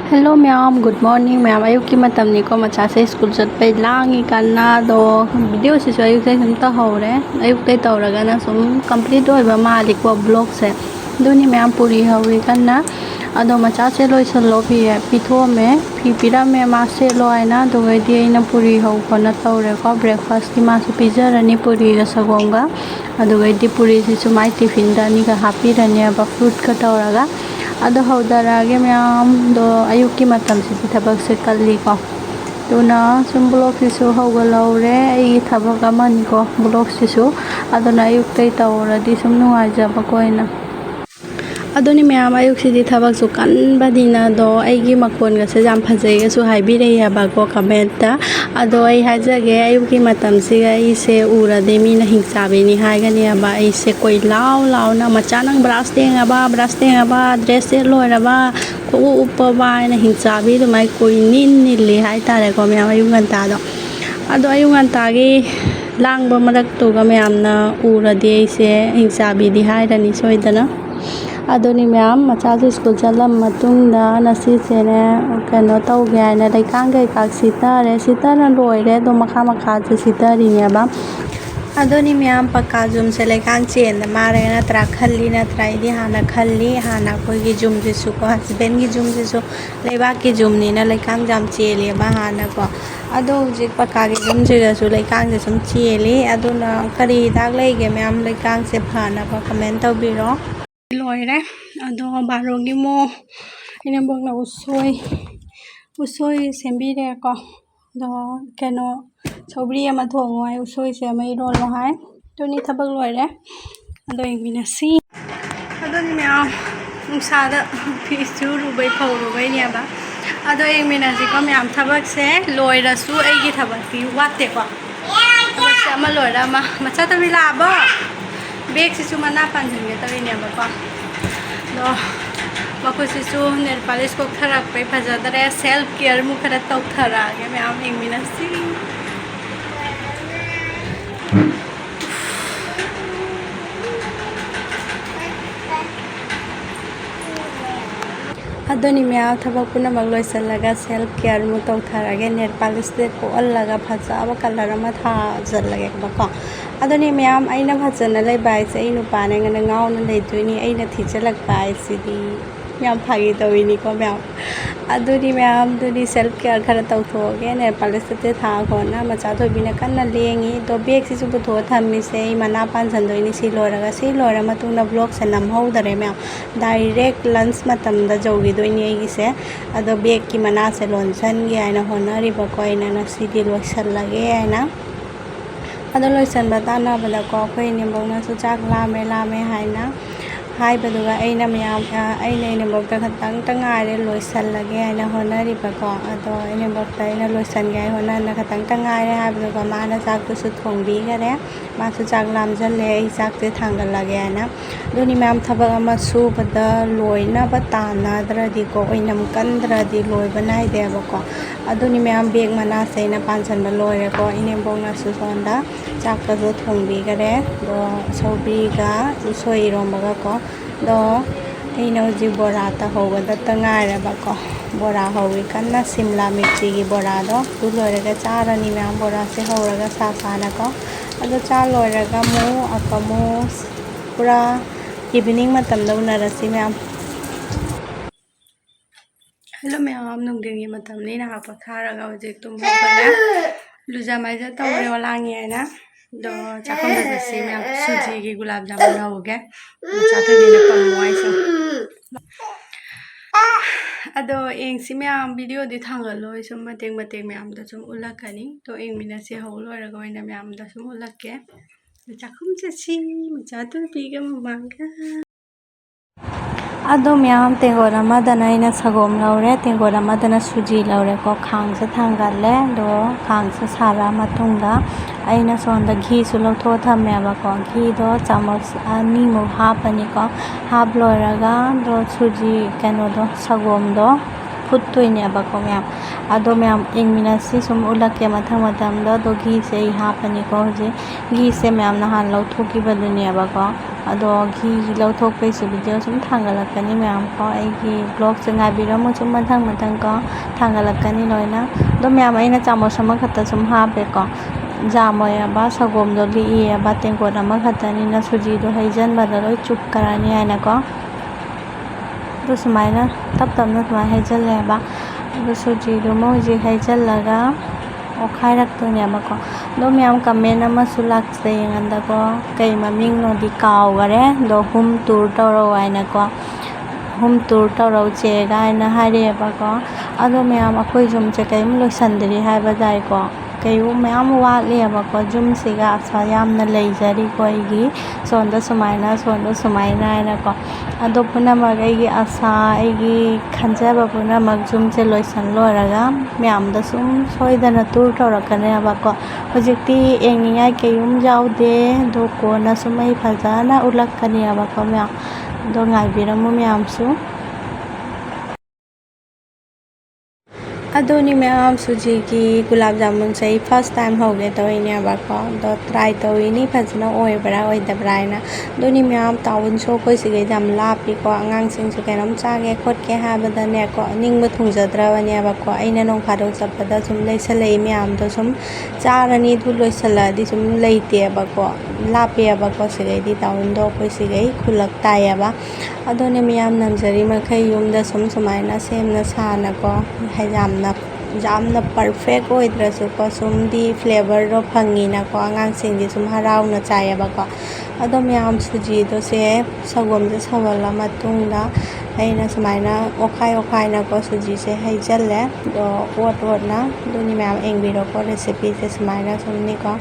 Hello ma'am, good morning ma'am. Ayuki matamniko machase school chatpai langi kanna do video se ayuk se sum ta hore ayuk te tawraga na sum complete oiba malik wa blog se duni ma'am puri hawi kanna ado machase loi sallo pitho me pira me ma se loi na do di na puri haw khona tawre ko breakfast ki ma su pijarani puri ga sagonga ado di puri se sumai tiffin da ni ga happy rani ba fruit ka tawraga ado haudarage ma'am do ayuki matam si thabak se kalli ko tuna sum blog sisu hawgalaure ai thabak amani ko blog sisu adona ayuk tai tawra di sum nuai jaba koina adoni ma'am ayuk si di thabak su kan badina do aigi makon ga se jam phajai ga su haibi re ya ba ko comment ta ado ai hajage ayuki matam si ga ai se ura de mi na hingsabe ni hai ga ni ba ai se koi lao na macha nang brush te ba dress se loi ba ko upa ba na hingsabe do mai koi nin ni le hai ta re ko ma'am ayuk ngan ta do ado ayuk ngan ta gi lang ba madak to ga ma'am na ura de ai se hingsabe di hai da ni soidana adoni ma'am macha school chalam matungda nasi sene kano tawge aina leikang kai kak sita na loire do makha je sita ri ne ba adoni ma'am pakka jum se leikang chen da mare na tra khalli na trai di hana koi gi jum je su ko husband gi jum je su leiba ki jum ni na leikang jam chele ba hana ko ado ji pakka gi jum je su leikang je sum chele aduna kari dak leige ma'am leikang se phana ba comment taw bi ro loire ado barogi mo ina bokna usoi sembire ko do keno sobri ama thongo ai usoi se mai rol lo hai to ni thabak loire ado ingmina si ado ni me nungsada fi suru bai phawru bai ne ba ado ingmina ji ko me am thabak se loira su ai gi thabak ti watte ko thabak se ama loira ma macha ta la ba bag sisu mana panjenge tawi ne ba ko do mako sisu nail polish ko kharak pe phajadare self care mu khara taw thara ge me am ingmina si adoni me thabak puna magloi salaga self care mu taw thara ge nail polish de ko allaga phaja ba color ma tha jallage ba ko adoni ma'am aina bhajana lai bai se inu pane ngana ngau na lai tuini aina thichalak bai sidi ma'am phagi tawini ko ma'am adoni ma'am duni self care khara taw thoge ne polish te tha khona macha thobina kanna lengi do bag si su butho thammi se mana pan sandoini si lora matungna vlog se nam hodare ma'am direct lunch matam da jogi doini ai se ado bag ki mana se lonsan ge aina honari ba ko aina na sidi loisal lage aina ado loisan batana bala ko khoi ni bongna su chak lame haina hai baduga aina ma'am aina bokta khatang tangai re loisan lage aina honari ba ko ado aina bokta aina loisan ge hona na khatang tangai re hai baduga mana chak tu su thongbi ga re ma su chak lam jan le ai chak te thangal lage aina doni ma'am thabak ama su bada loina ba ta na dra di ko oinam kandra di loi banai de ba ko adoni ma'am bag mana se na pansan ba loire ko ine bongna su sonda chak ka do thongbi ga re do sobri ga usoi rom ba ko do aina ji bora ta hoga da tangai ra ba ko bora howi kanna simla mirchi gi bora do tu loire ga charani ma'am bora se hora ga sa na ko ado cha loire ga mu akamu pura evening matam da unarasi ma'am hello ma'am nungdingi matam ni na pa khara ga je tum hogala luja mai ja tawre walangi aina do chakom da se ma'am suji gi gulab jamun hoge cha to bi ne pamwai so ado eng si ma'am video di thangaloi sum mateng ma'am da sum ulakani to eng mina se holo ra ga ina ma'am da sum ulakke chakom je si cha to bi ga manga ado ma'am tengora madana ina sagom laure tengora madana suji laure ko khang se thangale do khang se sara matungda aina sonda ghi su lotho thamme ba ko ghi do chamos ani mo hapani ko hap loraga do suji kano do sagom do phuttoine ba ko ma'am ado ma'am ingmina si sum ulake matham do ghi se hapani ko je ghi se ma'am na han lotho ki baduni ba ko ꯑꯗꯣ ꯘꯤꯒꯤ ꯂꯧꯊꯣꯛꯄꯩꯁꯨ video ꯁꯨꯝ ꯊꯥꯡꯒꯠꯂꯛꯀꯅꯤ ꯃꯌꯥꯝ ꯀꯣ ꯑꯩꯒꯤ ꯕ꯭ꯂꯣꯛꯁꯦ ꯉꯥꯏꯕꯤꯔꯝꯃꯨ ꯁꯨꯝ ꯃꯊꯪ ꯀꯣ ꯊꯥꯡꯒꯠꯂꯛꯀꯅꯤ ꯂꯣꯏꯅ ꯑꯗꯣ ꯃꯌꯥꯝ ꯑꯩꯅ ꯆꯥꯃꯁ ꯑꯃꯈꯛꯇ ꯁꯨꯝ ꯍꯥꯞꯄꯦꯀꯣ ꯖꯥꯝ ꯑꯣꯏꯔꯕ ꯁꯪꯒꯣꯝꯗꯣ ꯂꯤꯛꯏꯕ ꯇꯦꯡꯀꯣꯠ ꯑꯃꯈꯛꯇꯅꯤꯅ ꯁꯨꯖꯤꯗꯣ ꯍꯩꯖꯤꯟꯕꯗ ꯂꯣꯏ ꯆꯨꯞꯈ꯭ꯔꯅꯤ ꯍꯥꯏꯅꯀꯣ ꯑꯗꯨ ꯁꯨꯃꯥꯏꯅ ꯇꯞꯅ ꯁꯨꯃꯥꯏꯅ ꯍꯩꯖꯤꯜꯂꯦꯕ ꯑꯗꯨ ꯁꯨꯖꯤꯗꯨꯃ ꯍꯧꯖꯤꯛ ꯍꯩꯖꯤꯜꯂꯒ ꯑꯣꯠꯈꯥꯏꯔꯛꯇꯣꯏꯅꯦꯕꯀꯣ ꯑꯗꯣ ꯃꯌꯥꯝ ꯀꯃꯦꯟ ꯑꯃꯁꯨ ꯂꯥꯛꯆꯩ ꯑꯩꯉꯣꯟꯗꯀꯣ ꯀꯩ ꯃꯃꯤꯡꯅꯣꯗꯤ ꯀꯥꯎꯈꯔꯦ ꯑꯗꯣ ꯍꯣꯝ ꯇꯨꯔ ꯇꯧꯔꯛꯑꯣ ꯍꯥꯏꯅꯀꯣ ꯍꯣꯝ ꯇꯨꯔ ꯇꯧꯔꯛꯎ ꯆꯦꯒ ꯍꯥꯏꯅ ꯍꯥꯏꯔꯛꯑꯦꯕꯀꯣ ꯑꯗꯣ ꯃꯌꯥꯝ ꯑꯩꯈꯣꯏ ꯌꯨꯝꯁꯦ ꯀꯔꯤꯝ ꯂꯣꯏꯁꯟꯗ꯭ꯔꯤ ꯍꯥꯏꯕ ꯇꯥꯏꯀꯣ ꯀꯩꯒꯨꯝ ꯃꯌꯥꯝ ꯋꯥꯠꯂꯤꯑꯕꯀꯣ ꯌꯨꯝꯁꯤꯒ ꯑꯁꯥ ꯌꯥꯝꯅ ꯂꯩꯖꯔꯤꯀꯣ ꯑꯩꯒꯤ ꯁꯣꯟꯗ ꯁꯨꯃꯥꯏꯅ ꯍꯥꯏꯅꯀꯣ ꯑꯗꯣ ꯄꯨꯝꯅꯃꯛ ꯑꯩꯒꯤ ꯑꯁꯥ ꯑꯩꯒꯤ ꯈꯟꯖꯕ ꯄꯨꯝꯅꯃꯛ ꯌꯨꯝꯁꯦ ꯂꯣꯏꯁꯟ ꯂꯣꯏꯔꯒ ꯃꯌꯥꯝꯗ ꯁꯨꯝ ꯁꯣꯏꯗꯅ ꯇꯨꯔ ꯇꯧꯔꯛꯀꯅꯦꯕꯀꯣ ꯍꯧꯖꯤꯛꯇꯤ ꯌꯦꯡꯅꯤꯡꯉꯥꯏ ꯀꯩꯝ ꯌꯥꯎꯗꯦ ꯑꯗꯣ ꯀꯣꯟꯅ ꯁꯨꯝ ꯑꯩ ꯐꯖꯅ ꯎꯠꯂꯛꯀꯅꯦꯕꯀꯣ ꯃꯌꯥꯝ ꯑꯗꯣ ꯉꯥꯏꯕꯤꯔꯝꯃꯨ ꯃꯌꯥꯝꯁꯨ ꯑꯗꯨꯅꯤ ꯃꯌꯥꯝ ꯁꯨꯖꯤꯒꯤ ꯒꯨꯂꯥꯞ ꯖꯥꯃꯨꯟꯁꯦ ꯑꯩ ꯐꯥꯔꯁ ꯇꯥꯏꯝ ꯍꯧꯒꯦ ꯇꯧꯔꯤꯅꯦꯕꯀꯣ ꯑꯗꯣ ꯇ꯭ꯔꯥꯏ ꯇꯧꯔꯤꯅꯤ ꯐꯖꯅ ꯑꯣꯏꯕ꯭ꯔꯥ ꯑꯣꯏꯗꯕ꯭ꯔꯥ ꯍꯥꯏꯅ ꯑꯗꯨꯅꯤ ꯃꯌꯥꯝ ꯇꯥꯎꯟꯁꯨ ꯑꯩꯈꯣꯏ ꯁꯤꯒꯩꯗꯤ ꯌꯥꯝ ꯂꯥꯞꯄꯤꯀꯣ ꯑꯉꯥꯡꯁꯤꯡꯁꯨ ꯀꯩꯅꯣꯝ ꯆꯥꯒꯦ ꯈꯣꯠꯀꯦ ꯍꯥꯏꯕꯗꯅꯦꯀꯣ ꯅꯤꯡꯕ ꯊꯨꯡꯖꯗ꯭ꯔꯕꯅꯦꯕꯀꯣ ꯑꯩꯅ ꯅꯣꯡ ꯐꯥꯗꯣꯛ ꯆꯠꯄꯗ ꯁꯨꯝ ꯂꯩꯁꯜꯂꯛꯏ ꯃꯌꯥꯝꯗꯣ ꯁꯨꯝ ꯆꯥꯔꯅꯤ ꯑꯗꯨ ꯂꯣꯏꯁꯜꯂꯛꯑꯗꯤ ꯁꯨꯝ ꯂꯩꯇꯦꯕꯀꯣ ꯂꯥꯞꯄꯦꯕꯀꯣ ꯁꯤꯒꯩꯗꯤ ꯇꯥꯎꯟꯗꯣ ꯑꯩꯈꯣꯏ ꯁꯤꯒꯩ ꯈꯨꯜꯂꯛ ꯇꯥꯏꯌꯦꯕ ꯑꯗꯨꯅ ꯃꯤꯌꯥꯝ ꯉꯝꯖꯔꯤ ꯃꯈꯩ ꯌꯨꯝꯗ ꯁꯨꯃꯥꯏꯅ ꯁꯦꯝꯅ ꯁꯥꯅꯀꯣ ꯌꯥꯝꯅ ꯄꯔꯐꯦꯛ ꯑꯣꯏꯗ꯭ꯔꯁꯨꯀꯣ ꯁꯨꯝꯗꯤ ꯐ꯭ꯂꯦꯕꯔꯗꯣ ꯐꯪꯉꯤꯅꯀꯣ ꯑꯉꯥꯡꯁꯤꯡꯗꯤ ꯁꯨꯝ ꯍꯔꯥꯎꯅ ꯆꯥꯏꯌꯦꯕꯀꯣ ꯑꯗꯣ ꯃꯌꯥꯝ ꯁꯨꯖꯤꯗꯣꯁꯦ ꯁꯪꯒꯣꯝꯁꯦ ꯁꯧꯍꯜꯂ ꯃꯇꯨꯡꯗ ꯑꯩꯅ ꯁꯨꯃꯥꯏꯅ ꯑꯣꯠꯈꯥꯏꯅꯀꯣ ꯁꯨꯖꯤꯁꯦ ꯍꯩꯖꯜꯂꯦ ꯑꯗꯣ ꯑꯣꯠꯅ ꯑꯗꯨꯅꯤ ꯃꯌꯥꯝ ꯌꯦꯡꯕꯤꯔꯣꯀꯣ ꯔꯦꯁꯤꯄꯤꯁꯦ ꯁꯨꯃꯥꯏꯅ ꯁꯨꯝꯅꯤꯀꯣ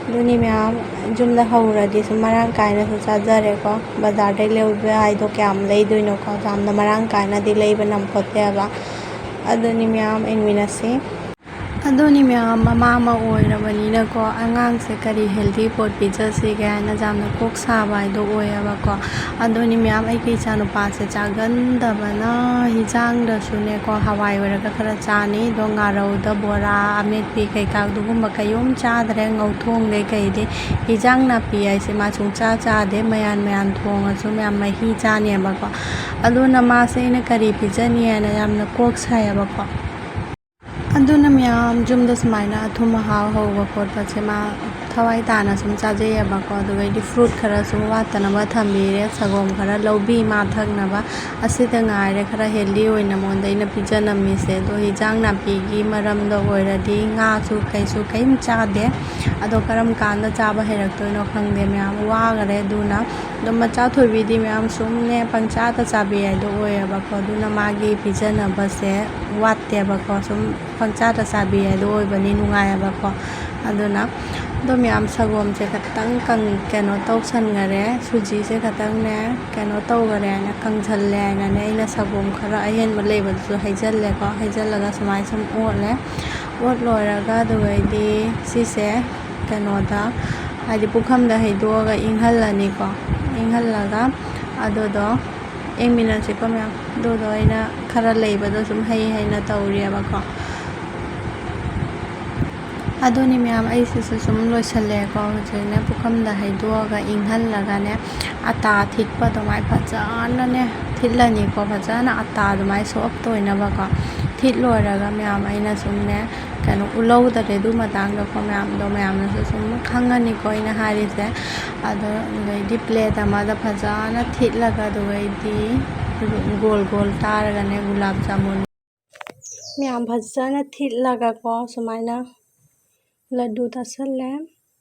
ꯑꯗꯨꯅꯤ ꯃꯌꯥꯝ ꯌꯨꯝꯗ ꯍꯧꯔꯗꯤ ꯁꯨꯝ ꯃꯔꯥꯡ ꯀꯥꯏꯅꯁꯨ ꯆꯥꯖꯔꯦꯀꯣ ꯕꯖꯥꯔꯗꯩ ꯂꯩꯕ ꯍꯥꯏꯗꯣ ꯀꯌꯥꯝ ꯂꯩꯗꯣꯏꯅꯣꯀꯣ ꯌꯥꯝꯅ ꯃꯔꯥꯡ ꯀꯥꯏꯅꯗꯤ ꯂꯩꯕ ꯉꯝꯄꯣꯠꯇꯦꯕ ꯑꯗꯨꯅꯤ ꯃꯌꯥꯝ ꯌꯦꯡꯃꯤꯟꯅꯁꯤ ꯑꯗꯨꯅꯤ ꯃꯌꯥꯝ ꯃꯃꯥ ꯑꯃ ꯑꯣꯏꯔꯕꯅꯤꯅꯀꯣ ꯑꯉꯥꯡꯁꯦ ꯀꯔꯤ ꯍꯦꯜꯗꯤ ꯄꯣꯠ ꯄꯤꯖꯁꯤꯒꯦ ꯍꯥꯏꯅ ꯌꯥꯝꯅ ꯀꯣꯛ ꯁꯥꯕ ꯍꯥꯏꯗꯣ ꯑꯣꯏꯌꯦꯕꯀꯣ ꯑꯗꯨꯅꯤ ꯃꯌꯥꯝ ꯑꯩꯒꯤ ꯏꯆꯥꯅꯨꯄꯥꯁꯦ ꯆꯥꯒꯟꯗꯕꯅ ꯍꯤꯟꯖꯥꯡꯗꯁꯨꯅꯦꯀꯣ ꯍꯋꯥꯏ ꯑꯣꯏꯔꯒ ꯈꯔ ꯆꯥꯅꯤ ꯑꯗꯣ ꯉꯥꯔꯧꯗ ꯕꯣꯔꯥ ꯑꯃꯦꯠꯄꯤ ꯀꯩꯀꯥ ꯑꯗꯨꯒꯨꯝꯕ ꯀꯩꯌꯨꯝ ꯆꯥꯗ꯭ꯔꯦ ꯉꯧꯊꯣꯡꯗꯩ ꯀꯩꯗꯤ ꯍꯤꯟꯖꯥꯡ ꯅꯥꯄꯤ ꯍꯥꯏꯁꯦ ꯃꯥ ꯁꯨꯡꯆꯥ ꯆꯥꯗꯦ ꯃꯌꯥꯟ ꯊꯣꯡꯉꯁꯨ ꯃꯌꯥꯝ ꯃꯍꯤ ꯆꯥꯅꯦꯕꯀꯣ ꯑꯗꯨꯅ ꯃꯥꯁꯦ ꯑꯩꯅ ꯀꯔꯤ ꯄꯤꯖꯅꯤ ꯍꯥꯏꯅ ꯌꯥꯝꯅ ꯀꯣꯛ ꯁꯥꯏꯌꯦꯕꯀꯣ ꯑꯗꯨꯅ ꯃꯌꯥꯝ ꯌꯨꯝꯗ ꯁꯨꯃꯥꯏꯅ ꯑꯊꯨꯝ ꯑꯍꯥꯎ ꯍꯧꯕ ꯈꯣꯠꯄꯁꯦ ꯃꯥ ꯊꯋꯥꯏ ꯇꯥꯅ ꯁꯨꯝ ꯆꯥꯖꯩꯌꯦꯕꯀꯣ ꯑꯗꯨꯒꯩꯗꯤ ꯐ꯭ꯔꯨꯠ ꯈꯔꯁꯨ ꯋꯥꯠꯇꯅꯕ ꯊꯝꯕꯤꯔꯦ ꯁꯪꯒꯣꯝ ꯈꯔ ꯂꯧꯕꯤ ꯃꯥ ꯊꯛꯅꯕ ꯑꯁꯤꯗ ꯉꯥꯏꯔꯦ ꯈꯔ ꯍꯦꯜꯗꯤ ꯑꯣꯏꯅ ꯃꯉꯣꯟꯗ ꯑꯩꯅ ꯄꯤꯖꯅꯝꯃꯤꯁꯦ ꯑꯗꯣ ꯍꯤꯟꯖꯥꯡ ꯅꯥꯄꯤꯒꯤ ꯃꯔꯝꯗ ꯑꯣꯏꯔꯗꯤ ꯉꯥꯁꯨ ꯀꯩꯝ ꯆꯥꯗꯦ ꯑꯗꯣ ꯀꯔꯝ ꯀꯥꯟꯗ ꯆꯥꯕ ꯍꯩꯔꯛꯇꯣꯏꯅꯣ ꯈꯪꯗꯦ ꯃꯌꯥꯝ ꯋꯥꯈꯔꯦ ꯑꯗꯨꯅ ꯑꯗꯨꯝ ꯃꯆꯥ ꯊꯣꯏꯕꯤꯗꯤ ꯃꯌꯥꯝ ꯁꯨꯝꯅꯦ ꯄꯪꯆꯥꯗ ꯆꯥꯕꯤ ꯍꯥꯏꯗꯣ ꯑꯣꯏꯌꯦꯕꯀꯣ ꯑꯗꯨꯅ ꯃꯥꯒꯤ ꯄꯤꯖꯅꯕꯁꯦ ꯋꯥꯠꯇꯦꯕꯀꯣ ꯁꯨꯝ ꯄꯪꯆꯥꯗ ꯆꯥꯕꯤ ꯍꯥꯏꯗꯣ ꯑꯣꯏꯕꯅꯤ ꯅꯨꯡꯉꯥꯏꯌꯦꯕꯀꯣ ꯑꯗꯨꯅ ꯑꯗꯣ ꯃꯌꯥꯝ ꯁꯪꯒꯣꯝꯁꯦ ꯈꯤꯇꯪꯀꯩꯅꯣ ꯇꯧꯁꯟꯈꯔꯦ ꯁꯨꯖꯤꯁꯦ ꯈꯤꯇꯪꯅꯦ ꯀꯩꯅꯣ ꯇꯧꯈꯔꯦ ꯍꯥꯏꯅ ꯀꯪꯁꯜꯂꯦ ꯍꯥꯏꯅꯅꯦ ꯑꯩꯅ ꯁꯪꯒꯣꯝ ꯈꯔ ꯑꯍꯦꯟꯕ ꯂꯩꯕꯗꯨꯁꯨ ꯍꯩꯖꯜꯂꯦꯀꯣ ꯍꯩꯖꯜꯂꯒ ꯁꯨꯃꯥꯏꯅ ꯁꯨꯝ ꯑꯣꯠ ꯂꯣꯏꯔꯒ ꯑꯗꯨꯒꯩꯗꯤ ꯁꯤꯁꯦ ꯀꯩꯅꯣꯗ ꯍꯥꯏꯗꯤ ꯄꯨꯈꯝꯗ ꯍꯩꯗꯣꯛꯑꯒ ꯏꯪꯍꯜꯂꯅꯤꯀꯣ ꯏꯪꯍꯜꯂꯒ ꯑꯗꯨꯗꯣ ꯌꯦꯡꯃꯤꯟꯅꯁꯤꯀꯣ ꯃꯌꯥꯝ ꯑꯗꯨꯗꯣ ꯑꯩꯅ ꯈꯔ ꯂꯩꯕꯗꯣ ꯁꯨꯝ ꯍꯩꯅ ꯇꯧꯔꯤꯑꯕꯀꯣ ꯑꯗꯨꯅꯤ ꯃꯌꯥꯝ ꯑꯩꯁꯤꯁꯨ ꯁꯨꯝ ꯂꯣꯏꯁꯜꯂꯦꯀꯣ ꯍꯧꯖꯤꯛꯅꯦ ꯄꯨꯈꯝꯗ ꯍꯩꯗꯣꯛꯑꯒ ꯏꯪꯍꯜꯂꯒꯅꯦ ꯑꯇꯥ ꯊꯤꯠꯄ ꯑꯗꯨꯃꯥꯏꯅ ꯐꯖꯅꯅꯦ ꯊꯤꯠꯂꯅꯤꯀꯣ ꯐꯖꯅ ꯑꯇꯥ ꯑꯗꯨꯃꯥꯏꯅ ꯁꯣꯐ ꯑꯣꯏꯅꯕꯀꯣ ꯊꯤꯠ ꯂꯣꯏꯔꯒ ꯃꯌꯥꯝ ꯑꯩꯅ ꯁꯨꯝꯅꯦ ꯀꯩꯅꯣ ꯎꯠꯍꯧꯗꯔꯦ ꯑꯗꯨ ꯃꯇꯥꯡꯗꯀꯣ ꯃꯌꯥꯝꯅꯁꯨ ꯁꯨꯝ ꯈꯪꯉꯅꯤꯀꯣ ꯑꯩꯅ ꯍꯥꯏꯔꯤꯁꯦ ꯑꯗꯨꯒꯩꯗꯤ ꯄ꯭ꯂꯦꯠ ꯑꯃꯗ ꯐꯖꯅ ꯊꯤꯠꯂꯒ ꯑꯗꯨꯒꯩꯗꯤ ꯒꯣꯜ ꯇꯥꯔꯒꯅꯦ ꯒꯨꯂꯥꯞ ꯖꯥꯃꯨꯟ ꯃꯌꯥꯝ ꯐꯖꯅ ꯊꯤꯠꯂꯒꯀꯣ ꯁꯨꯃꯥꯏꯅ ꯂड्डू ꯇꯥꯁꯜꯂꯦ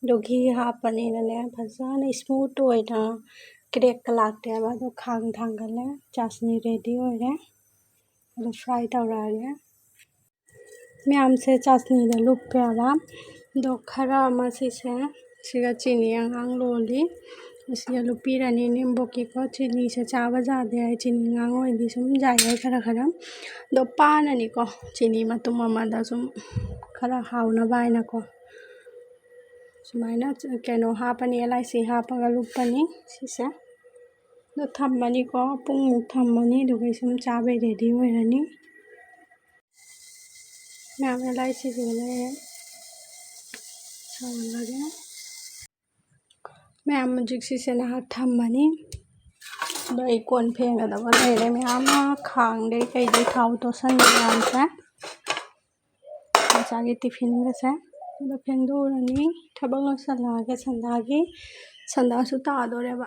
ꯑꯗꯣ ꯘꯤ ꯍꯥꯞꯄꯅꯤꯅꯅꯦ ꯐꯖꯅ ꯏꯁꯃꯨꯠ ꯑꯣꯏꯅ ꯀ꯭ꯔꯦꯛꯀ ꯂꯥꯛꯇꯦꯕ ꯑꯗꯣ ꯈꯥꯡ ꯊꯥꯡꯒꯠꯂꯦ ꯆꯥꯁꯅꯤ ꯔꯦꯗꯤ ꯑꯣꯏꯔꯦ ꯑꯗꯣ ꯐ꯭ꯔꯥꯏ ꯇꯧꯔꯛꯑꯒꯦ ꯃꯌꯥꯝꯁꯦ ꯆꯥꯁꯅꯤꯗ ꯂꯨꯞꯄꯦꯕ ꯑꯗꯣ ꯈꯔ ꯑꯃ ꯁꯤꯒ ꯆꯤꯅꯤ ꯑꯉꯥꯡ ꯂꯣꯜꯂꯤ ꯑꯁꯤꯒ ꯂꯨꯞꯄꯤꯔꯅꯤ ꯅꯦꯝꯕꯣꯛꯀꯤꯀꯣ ꯆꯤꯅꯤꯁꯦ ꯆꯥꯕ ꯌꯥꯗꯦ ꯍꯥꯏ ꯆꯤꯅꯤ ꯑꯉꯥꯡ ꯑꯣꯏꯔꯗꯤ ꯁꯨꯝ ꯌꯥꯏ ꯈꯔ ꯑꯗꯣ ꯄꯥꯅꯅꯤꯀꯣ ꯆꯤꯅꯤ ꯃꯇꯨꯝ ꯑꯃꯗ ꯁꯨꯝ ꯈꯔ ꯍꯥꯎꯅꯕ ꯍꯥꯏꯅꯀꯣ ꯁꯨꯃꯥꯏꯅ ꯀꯩꯅꯣ ꯍꯥꯞꯄꯅꯤ ꯑꯦꯂꯥꯏꯆꯤ ꯍꯥꯞꯄꯒ ꯂꯨꯞꯄꯅꯤ ꯁꯤꯁꯦ ꯑꯗꯣ ꯊꯝꯃꯅꯤꯀꯣ ꯄꯨꯡꯃꯨꯛ ꯊꯝꯃꯅꯤ ꯑꯗꯨꯒ ꯁꯨꯝ ꯆꯥꯕꯩ ꯔꯦꯗꯤ ꯑꯣꯏꯔꯅꯤ ꯃꯌꯥꯝ ꯑꯦꯂꯥꯏꯆꯤꯁꯤꯡꯁꯦ ꯁꯧꯍꯜꯂꯒꯦ मैम हजिक्सिसे नहा थम्मनी अदो अई कोन फेंगदबा लेरे मैम खांगदे कईदे थाव तोसनबे मैमसे मचागी टिफिनगसे अदो फेंदोरनी थबक लोइसल्लागे संदासु तादोरेबा।